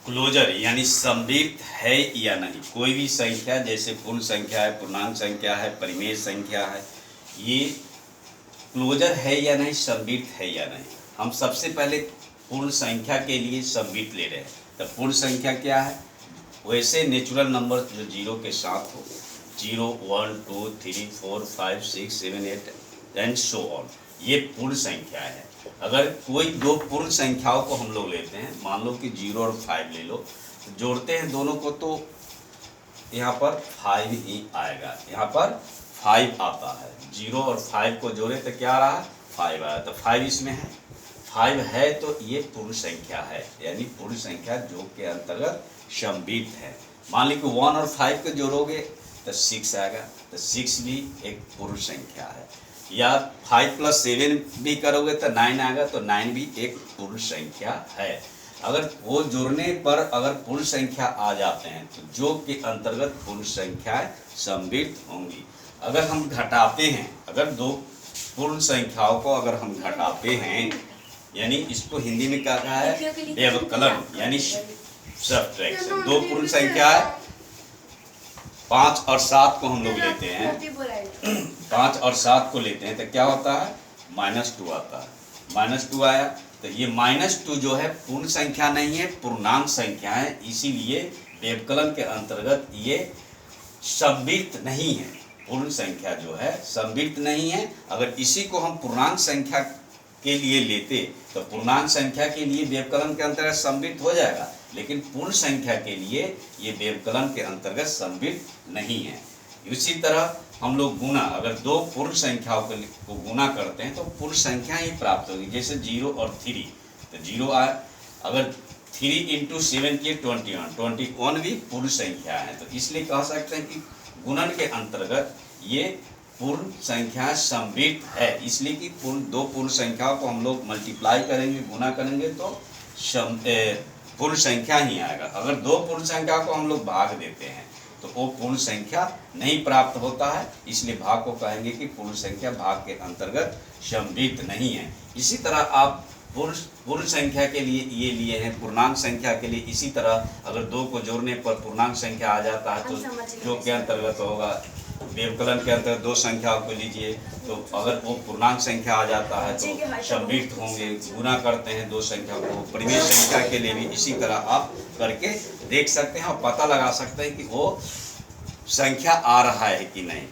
Closure यानी समृद्ध है या नहीं। कोई भी संख्या जैसे पूर्ण संख्या है, पूर्णांक संख्या है, परिमेय संख्या है, ये क्लोजर है या नहीं, समृद्ध है या नहीं। हम सबसे पहले पूर्ण संख्या के लिए समृद्ध ले रहे हैं। तो पूर्ण संख्या क्या है? वैसे नेचुरल नंबर जो जीरो के साथ हो, 0, 1, 2, 3, 4, 5, 6, 7, 8 एंड सो ऑन, ये पूर्ण संख्या है। अगर कोई दो पूर्ण संख्याओं को हम लोग लेते हैं, मान लो कि 0 और 5 ले लो, जोड़ते हैं दोनों को तो यहाँ पर 5 ही आएगा, यहाँ पर 5 आता है। 0 और 5 को जोड़े तो क्या रहा? 5 आया, तो 5 इसमें है। 5 है तो ये पूर्ण संख्या है, यानी पूर्ण संख्या जो के अंतर्गत समृद्ध है। मान लीजिए 1 और 5 को जोड़ोगे तो 6 आएगा, तो 6 भी एक पूर्ण संख्या है। या 5 + 7 भी करोगे तो 9 आएगा, तो 9 भी एक पूर्ण संख्या है। अगर वो जोड़ने पर अगर पूर्ण संख्या आ जाते हैं तो जो के अंतर्गत पूर्ण संख्याएं समृद्ध होंगी। अगर हम घटाते हैं, अगर दो पूर्ण संख्याओं को अगर हम घटाते हैं, यानी इसको हिंदी में क्या कहा है? व्यवकलन यानी सब्ट्रैक्शन। दो पूर्ण संख्या है, 5 और 7 को हम लोग लेते हैं, 5 और 7 को लेते हैं तो क्या होता है? -2 आता है। -2 आया तो ये -2 जो है पूर्ण संख्या नहीं है, पूर्णांक संख्या है, इसीलिए व्यवकलन के अंतर्गत ये समृद्ध नहीं है। पूर्ण संख्या जो है समृद्ध नहीं है। अगर इसी को हम पूर्णांक संख्या के लिए लेते तो पूर्णांक संख्या के लिए व्यवकलन के अंतर्गत समृद्ध हो जाएगा, लेकिन पूर्ण संख्या के लिए ये व्यवकलन के अंतर्गत समृद्ध नहीं है। इसी तरह हम लोग गुना, अगर दो पूर्ण संख्याओं को गुना करते हैं तो पूर्ण संख्या ही प्राप्त होगी। जैसे 0 और 3, तो 0 आया, अगर 3 × 7 किए 21 भी पूर्ण संख्या है। तो इसलिए कह सकते हैं कि गुणन के अंतर्गत ये पूर्ण संख्या समृद्ध है, इसलिए कि दो पूर्ण संख्याओं को हम लोग मल्टीप्लाई करेंगे, गुना करेंगे तो पूर्ण संख्या ही आएगा। अगर दो पूर्ण संख्या को हम लोग भाग देते हैं तो वो पूर्ण संख्या नहीं प्राप्त होता है, इसलिए भाग को कहेंगे कि पूर्ण संख्या भाग के अंतर्गत समृद्ध नहीं है। इसी तरह आप पूर्ण संख्या के लिए ये लिए हैं, पूर्णांक संख्या के लिए इसी तरह अगर दो को जोड़ने पर पूर्णांक संख्या आ जाता है तो जो के अंतर्गत होगा, व्यवकलन के अंतर्गत दो संख्याओं को लीजिए तो अगर वो पूर्णांक संख्या आ जाता है तो समृद्ध होंगे। गुना करते हैं दो संख्या को, परिमेय संख्या के लिए भी इसी तरह आप करके देख सकते हैं और पता लगा सकते हैं कि वो संख्या आ रहा है कि नहीं।